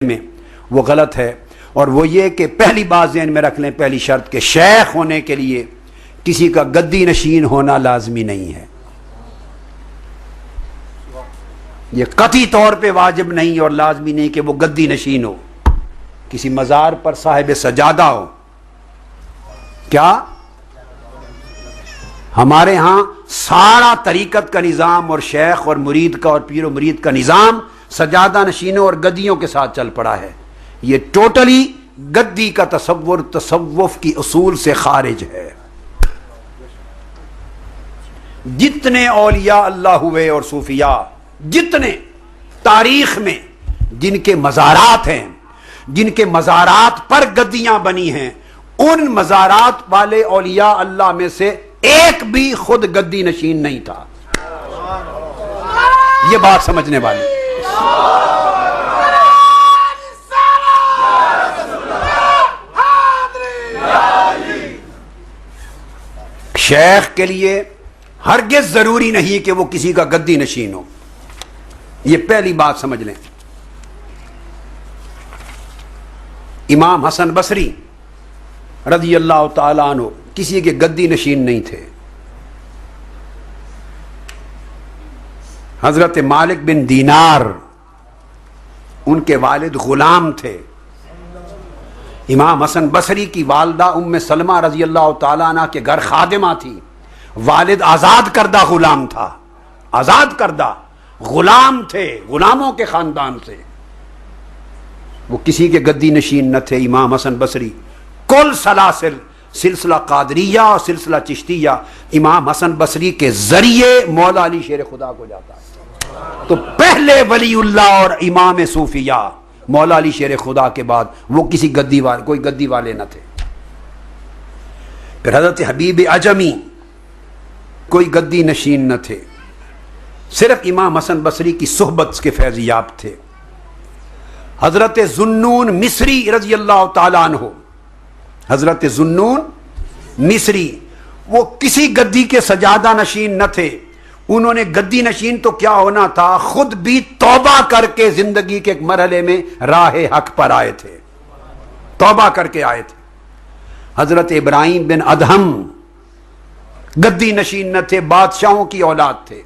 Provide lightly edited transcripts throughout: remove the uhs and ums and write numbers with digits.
میں وہ غلط ہے، اور وہ یہ کہ پہلی بات ذہن میں رکھ لیں، پہلی شرط کہ شیخ ہونے کے لیے کسی کا گدی نشین ہونا لازمی نہیں ہے، یہ قطعی طور پہ واجب نہیں اور لازمی نہیں کہ وہ گدی نشین ہو، کسی مزار پر صاحب سجادہ ہو۔ کیا ہمارے ہاں سارا طریقت کا نظام اور شیخ اور مرید کا اور پیر و مرید کا نظام سجادہ نشینوں اور گدیوں کے ساتھ چل پڑا ہے، یہ ٹوٹلی گدی کا تصور تصوف کی اصول سے خارج ہے۔ جتنے اولیاء اللہ ہوئے اور صوفیاء، جتنے تاریخ میں جن کے مزارات ہیں، جن کے مزارات پر گدیاں بنی ہیں، ان مزارات والے اولیاء اللہ میں سے ایک بھی خود گدی نشین نہیں تھا۔ یہ بات سمجھنے والی، شیخ کے لیے ہرگز ضروری نہیں کہ وہ کسی کا گدی نشین ہو، یہ پہلی بات سمجھ لیں۔ امام حسن بصری رضی اللہ تعالیٰ عنہ کسی کے گدی نشین نہیں تھے۔ حضرت مالک بن دینار ان کے والد غلام تھے۔ امام حسن بصری کی والدہ ام سلمہ رضی اللہ تعالیٰ عنہ کے گھر خادمہ تھی، والد آزاد کردہ غلام تھا، آزاد کردہ غلام تھے، غلاموں کے خاندان سے، وہ کسی کے گدی نشین نہ تھے۔ امام حسن بصری کل سلاسل، سلسلہ قادریہ اور سلسلہ چشتیہ امام حسن بصری کے ذریعے مولا علی شیر خدا کو جاتا ہے، تو پہلے ولی اللہ اور امام صوفیہ مولا علی شیر خدا کے بعد وہ کسی گدی والے، کوئی گدی والے نہ تھے۔ پھر حضرت حبیب عجمی کوئی گدی نشین نہ تھے، صرف امام حسن بصری کی صحبت کے فیض یاب تھے۔ حضرت ذوالنون مصری رضی اللہ تعالیٰ عنہ، حضرت ذوالنون مصری وہ کسی گدی کے سجادہ نشین نہ تھے، انہوں نے گدی نشین تو کیا ہونا تھا، خود بھی توبہ کر کے زندگی کے ایک مرحلے میں راہ حق پر آئے تھے، توبہ کر کے آئے تھے۔ حضرت ابراہیم بن ادہم گدی نشین نہ تھے، بادشاہوں کی اولاد تھے،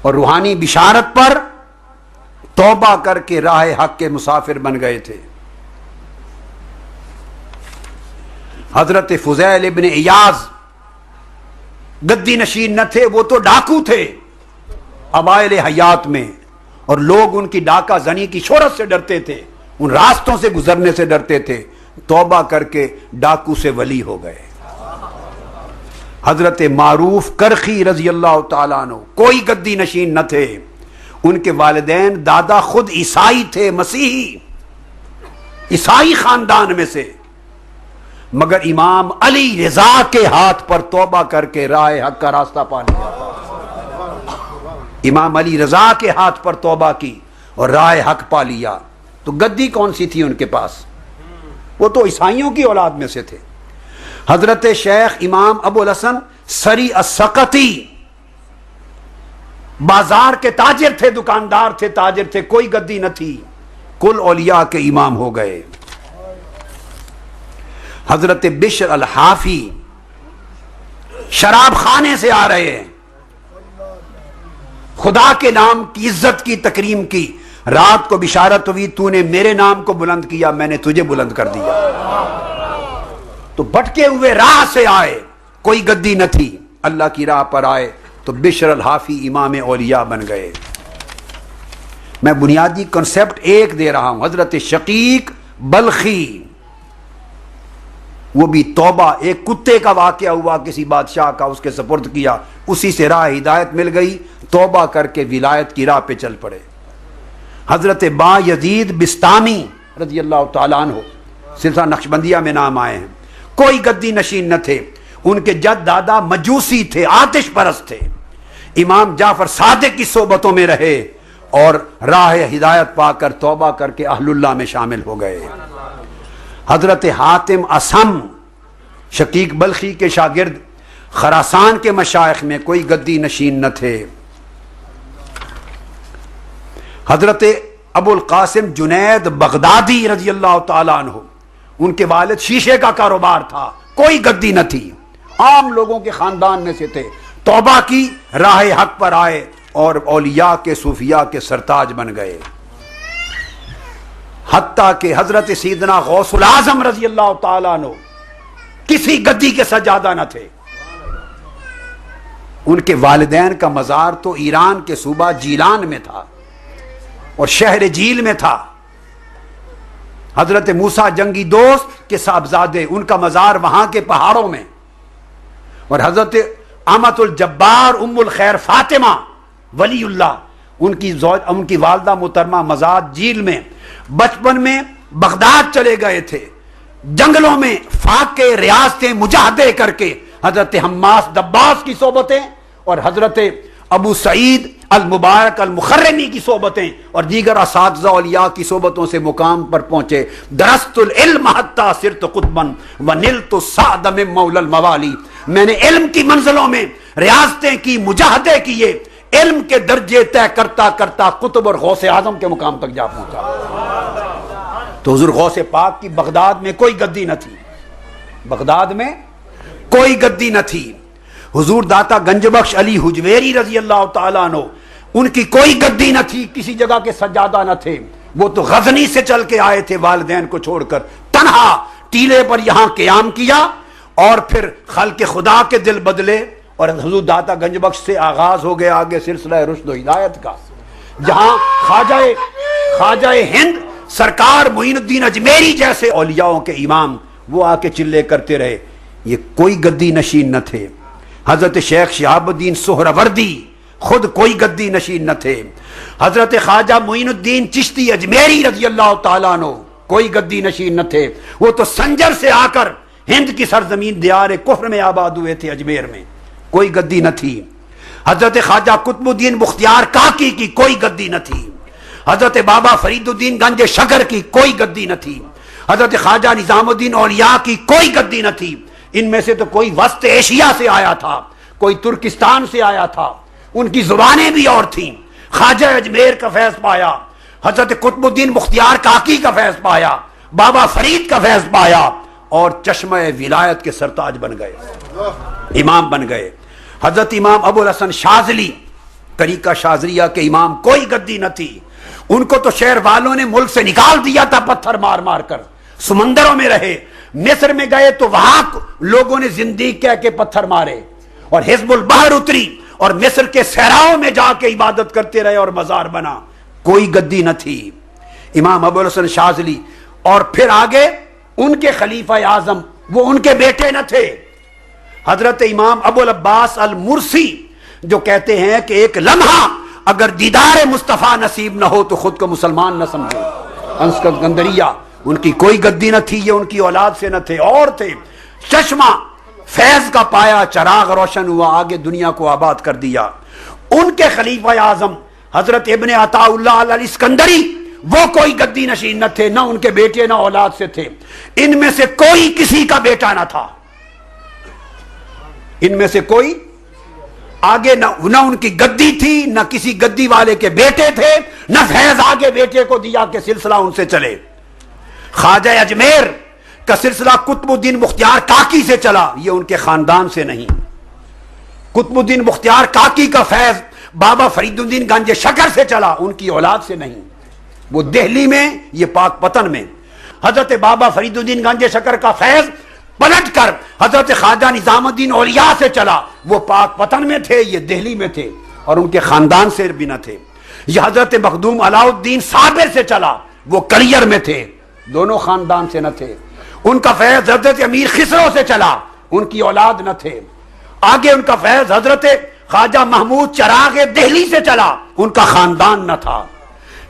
اور روحانی بشارت پر توبہ کر کے راہ حق کے مسافر بن گئے تھے۔ حضرت فضیل ابن ایاز گدی نشین نہ تھے، وہ تو ڈاکو تھے اوائل حیات میں، اور لوگ ان کی ڈاکہ زنی کی شہرت سے ڈرتے تھے، ان راستوں سے گزرنے سے ڈرتے تھے، توبہ کر کے ڈاکو سے ولی ہو گئے۔ حضرت معروف کرخی رضی اللہ تعالیٰ عنہ کوئی گدی نشین نہ تھے، ان کے والدین دادا خود عیسائی تھے، مسیحی، عیسائی خاندان میں سے، مگر امام علی رضا کے ہاتھ پر توبہ کر کے راہ حق کا راستہ پا لیا۔ امام علی رضا کے ہاتھ پر توبہ کی اور راہ حق پا لیا، تو گدی کون سی تھی ان کے پاس، وہ تو عیسائیوں کی اولاد میں سے تھے۔ حضرت شیخ امام ابو الحسن سری السقطی بازار کے تاجر تھے، دکاندار تھے، تاجر تھے، کوئی گدی نہ تھی، کل اولیاء کے امام ہو گئے۔ حضرت بشر الحافی شراب خانے سے آ رہے ہیں، خدا کے نام کی عزت کی تکریم کی، رات کو بشارت ہوئی تو نے میرے نام کو بلند کیا، میں نے تجھے بلند کر دیا، تو بھٹکے ہوئے راہ سے آئے، کوئی گدی نہ تھی، اللہ کی راہ پر آئے تو بشر الحافی امام اولیاء بن گئے۔ میں بنیادی کنسپٹ ایک دے رہا ہوں۔ حضرت شقیق بلخی وہ بھی توبہ، ایک کتے کا واقعہ ہوا کسی بادشاہ کا، اس کے سپرد کیا، اسی سے راہ ہدایت مل گئی، توبہ کر کے ولایت کی راہ پہ چل پڑے۔ حضرت با یزید بستامی رضی اللہ تعالیٰ عنہ سلسلہ نقشبندیہ میں نام آئے ہیں، کوئی گدی نشین نہ تھے، ان کے جد دادا مجوسی تھے، آتش پرست تھے، امام جعفر صادق کی صحبتوں میں رہے اور راہ ہدایت پا کر توبہ کر کے اہل اللہ میں شامل ہو گئے۔ حضرت حاتم اصم شقیق بلخی کے شاگرد خراسان کے مشائخ میں کوئی گدی نشین نہ تھے۔ حضرت ابو القاسم جنید بغدادی رضی اللہ تعالیٰ عنہ، ان کے والد شیشے کا کاروبار تھا، کوئی گدی نہ تھی، عام لوگوں کے خاندان میں سے تھے، توبہ کی، راہ حق پر آئے اور اولیاء کے صوفیاء کے سرتاج بن گئے، حتیٰ کہ حضرت سیدنا غوث العظم رضی اللہ تعالیٰ عنہ کسی گدی کے سجادہ نہ تھے۔ ان کے والدین کا مزار تو ایران کے صوبہ جیلان میں تھا اور شہر جیل میں تھا۔ حضرت موسیٰ جنگی دوست کے صاحبزادے، ان کا مزار وہاں کے پہاڑوں میں، اور حضرت امت الجبار ام الخیر فاطمہ ولی اللہ، ان کی والدہ محترمہ مزار جیل میں۔ بچپن میں بغداد چلے گئے تھے، جنگلوں میں فاقے ریاستیں مجاہدے کر کے حضرت حماس دباس کی صحبتیں اور حضرت ابو سعید المبارک المخرمی کی صحبتیں اور دیگر اساتذہ اولیاء کی صحبتوں سے مقام پر پہنچے۔ درست العلم حتی صرت قطبا ونلت السعد من مولا الموالی، میں نے علم کی منزلوں میں ریاستیں کی، مجاہدے کیے، علم کے درجے طے کرتا کرتا قطب اور غوث اعظم کے مقام تک جا پہنچا۔ تو حضور غوث پاک کی بغداد میں کوئی گدی نہ تھی، بغداد میں کوئی گدی نہ تھی۔ حضور داتا گنج بخش علی حجویری رضی اللہ تعالیٰ عنہ، ان کی کوئی گدی نہ تھی، کسی جگہ کے سجادہ نہ تھے، وہ تو غزنی سے چل کے آئے تھے والدین کو چھوڑ کر، تنہا ٹیلے پر یہاں قیام کیا اور پھر خلق خدا کے دل بدلے، اور حضور داتا گنج بخش سے آغاز ہو گیا آگے سلسلہ رشد و ہدایت کا، جہاں خواجہ ہند سرکار معین الدین اجمیری جیسے اولیاءوں کے امام وہ آ کے چلے کرتے رہے، یہ کوئی گدی نشین نہ تھے۔ حضرت شیخ شہاب الدین سہروردی خود کوئی گدی نشین نہ تھے۔ حضرت خواجہ معین الدین چشتی اجمیری رضی اللہ تعالیٰ عنہ کوئی گدی نشین نہ تھے، وہ تو سنجر سے آ کر ہند کی سرزمین دیار کفر میں آباد ہوئے تھے، اجمیر میں کوئی گدی نہ تھی۔ حضرت خواجہ قطب الدین مختیار کاکی کی کوئی گدی نہ تھی، حضرت بابا فرید الدین گنج شکر کی کوئی گدی نہ تھی، حضرت خواجہ نظام الدین اولیاء کی کوئی گدی نہ تھی۔ ان میں سے تو کوئی وسط ایشیا سے آیا تھا، کوئی ترکستان سے آیا تھا، ان کی زبانیں بھی اور تھیں۔ خواجہ اجمیر کا فیض پایا، حضرت قطب الدین مختیار کاکی کا فیض پایا، بابا فرید کا فیض پایا، اور چشمہ ولایت کے سرتاج بن گئے، امام بن گئے۔ حضرت امام ابو الحسن شاذلی طریقہ شاذلیہ کے امام، کوئی گدی نہ تھی، ان کو تو شہر والوں نے ملک سے نکال دیا تھا پتھر مار مار کر، سمندروں میں رہے، مصر میں گئے تو وہاں لوگوں نے زندیق کہہ کے پتھر مارے، اور حزب البحر اتری اور مصر کے صحراؤں میں جا کے عبادت کرتے رہے اور مزار بنا، کوئی گدی نہ تھی۔ امام ابو الحسن شاذلی، اور پھر آگے ان کے خلیفہ اعظم، وہ ان کے بیٹے نہ تھے، حضرت امام ابو العباس المرسی، جو کہتے ہیں کہ ایک لمحہ اگر دیدار مصطفیٰ نصیب نہ ہو تو خود کو مسلمان نہ سمجھو، اسکندریہ، ان کی کوئی گدی نہ تھی، یہ ان کی اولاد سے نہ تھے، اور تھے۔ چشمہ فیض کا پایا، چراغ روشن ہوا، آگے دنیا کو آباد کر دیا۔ ان کے خلیفہ اعظم حضرت ابن عطا اللہ الاسکندری، وہ کوئی گدی نشین نہ تھے، نہ ان کے بیٹے نہ اولاد سے تھے، ان میں سے کوئی کسی کا بیٹا نہ تھا، ان میں سے کوئی آگے نہ ان کی گدی تھی، نہ کسی گدی والے کے بیٹے تھے، نہ فیض آگے بیٹے کو دیا کہ سلسلہ ان سے چلے۔ خواجہ اجمیر کا سلسلہ قطب الدین مختیار کاکی سے چلا، یہ ان کے خاندان سے نہیں۔ قطب الدین مختیار کاکی کا فیض بابا فرید الدین گنج شکر سے چلا، ان کی اولاد سے نہیں، وہ دہلی میں، یہ پاک پتن میں۔ حضرت بابا فرید الدین گنج شکر کا فیض پلٹ کر حضرت خواجہ نظام الدین اولیاء سے چلا، وہ پاک پتن میں تھے، یہ دہلی میں تھے، اور ان کے خاندان سے بھی نہ تھے۔ یہ حضرت مخدوم علاء الدین صابر سے چلا، وہ کلیر میں تھے، دونوں خاندان سے نہ تھے۔ ان کا فیض حضرت امیر خسرو سے چلا، ان کی اولاد نہ تھے۔ آگے ان کا فیض حضرت خواجہ محمود چراغ دہلی سے چلا، ان کا خاندان نہ تھا۔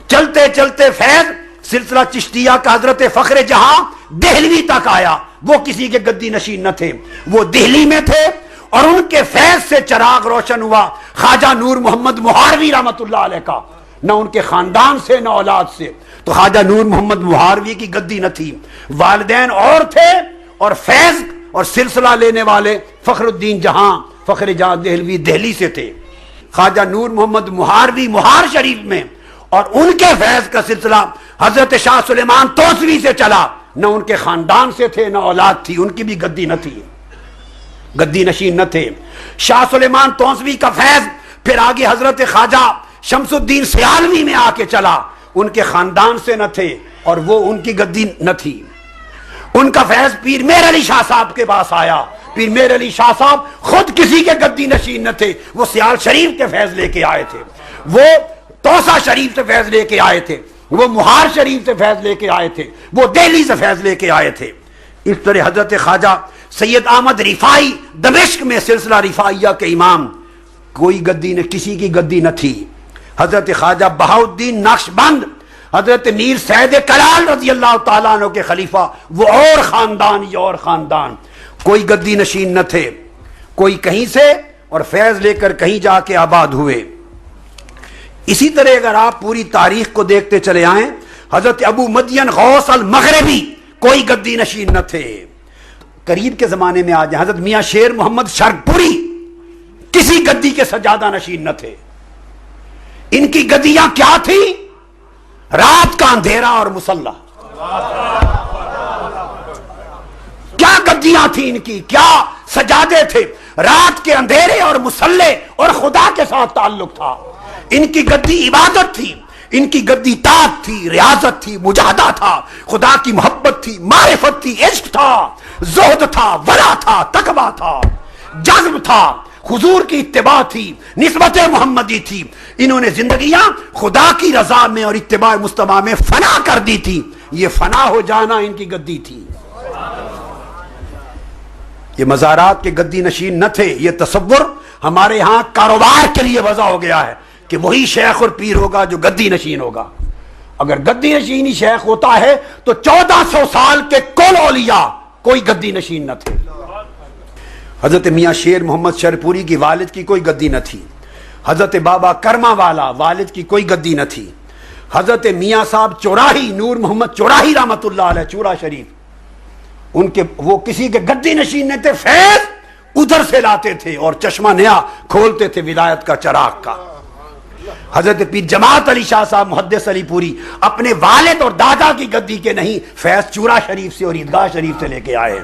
چلتے چلتے فیض سلسلہ چشتیہ کا حضرت فخر جہاں دہلوی تک آیا، وہ کسی کے گدی نشین نہ تھے، وہ دہلی میں تھے، اور ان کے فیض سے چراغ روشن ہوا خواجہ نور محمد مہاروی رحمت اللہ علیہ کا، نہ ان کے خاندان سے نہ اولاد سے۔ تو خواجہ نور محمد مہاروی کی گدی نہ تھی، والدین اور تھے، اور فیض اور سلسلہ لینے والے فخر الدین جہاں، فخر جہاں دہلوی دہلی سے تھے۔ خواجہ نور محمد مہاروی مہار شریف میں اور ان کے فیض کا سلسلہ حضرت شاہ سلیمان توسوی سے چلا، نہ ان کے خاندان سے تھے نہ اولاد تھی، ان کی بھی گدی نہ تھی، گدی نشین نہ تھے۔ شاہ سلیمان توسوی کا فیض پھر آگے حضرت خواجہ شمس الدین سیالوی میں آ کے چلا، ان کے خاندان سے نہ تھے اور وہ ان کی گدی نہ تھی۔ ان کا فیض پیر میر علی شاہ صاحب کے پاس آیا، پیر میر علی شاہ صاحب خود کسی کے گدی نشین نہ تھے، وہ سیال شریف کے فیض لے کے آئے تھے، وہ توسا شریف سے فیض لے کے آئے تھے، وہ مہار شریف سے فیض لے کے آئے تھے، وہ دہلی سے فیض لے کے آئے تھے۔ اس طرح حضرت خواجہ سید احمد رفاعی دمشق میں سلسلہ رفاعیہ کے امام، کوئی گدی نہ، کسی کی گدی نہ تھی۔ حضرت خواجہ بہاؤالدین نقشبند، حضرت میر سید کلال رضی اللہ تعالیٰ عنہ کے خلیفہ، وہ اور خاندان، یہ اور خاندان، کوئی گدی نشین نہ تھے، کوئی کہیں سے اور فیض لے کر کہیں جا کے آباد ہوئے۔ اسی طرح اگر آپ پوری تاریخ کو دیکھتے چلے آئیں، حضرت ابو مدین غوث المغربی کوئی گدی نشین نہ تھے۔ قریب کے زمانے میں آ جائیں، حضرت میاں شیر محمد شرپوری کسی گدی کے سجادہ نشین نہ تھے۔ ان کی گدیاں کیا تھی؟ رات کا اندھیرا اور مسلح۔ کیا گدیاں تھیں ان کی، کیا سجادے تھے؟ رات کے اندھیرے اور مسلح اور خدا کے ساتھ تعلق تھا۔ ان کی گدی عبادت تھی، ان کی گدی طاعت تھی، ریاضت تھی، مجاہدہ تھا، خدا کی محبت تھی، معرفت تھی، عشق تھا، زہد تھا، ورع تھا، تقویٰ تھا، جذب تھا، حضور کی اتباع تھی، نسبت محمدی تھی۔ انہوں نے زندگیاں خدا کی رضا میں اور اتباع مصطفیٰ میں فنا کر دی تھی، یہ فنا ہو جانا ان کی گدی تھی۔ یہ مزارات کے گدی نشین نہ تھے۔ یہ تصور ہمارے ہاں کاروبار کے لیے وضع ہو گیا ہے کہ وہی شیخ اور پیر ہوگا جو گدی نشین ہوگا۔ اگر گدی نشین ہی شیخ ہوتا ہے تو 1400 سال کے کل اولیاء کوئی گدی نشین نہ تھے۔ حضرت میاں شیر محمد شرپوری کی والد کی کوئی گدی نہ تھی، حضرت بابا کرما والا والد کی کوئی گدی نہ تھی، حضرت میاں صاحب چوراہی نور محمد چوراہی رحمت اللہ علیہ چورا شریف، ان کے وہ کسی کے گدی نشین نہیں تھے، فیض ادھر سے لاتے تھے اور چشمہ نیا کھولتے تھے ولایت کا چراغ کا۔ حضرت پیر جماعت علی شاہ صاحب محدث علی پوری اپنے والد اور دادا کی گدی کے نہیں، فیض چورا شریف سے اور عیدگاہ شریف سے لے کے آئے۔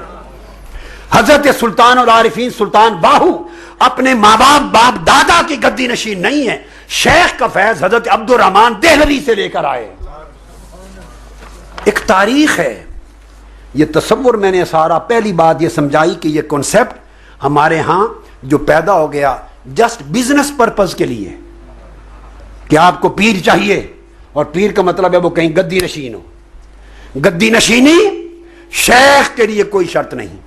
حضرت سلطان العارفین سلطان باہو اپنے ماں باپ باپ دادا کی گدی نشین نہیں ہے، شیخ کا فیض حضرت عبد الرحمن دہلوی سے لے کر آئے۔ ایک تاریخ ہے، یہ تصور میں نے سارا پہلی بات یہ سمجھائی کہ یہ کنسپٹ ہمارے ہاں جو پیدا ہو گیا جسٹ بزنس پرپز کے لیے کہ آپ کو پیر چاہیے، اور پیر کا مطلب ہے وہ کہیں گدی نشین ہو۔ گدی نشینی شیخ کے لیے کوئی شرط نہیں۔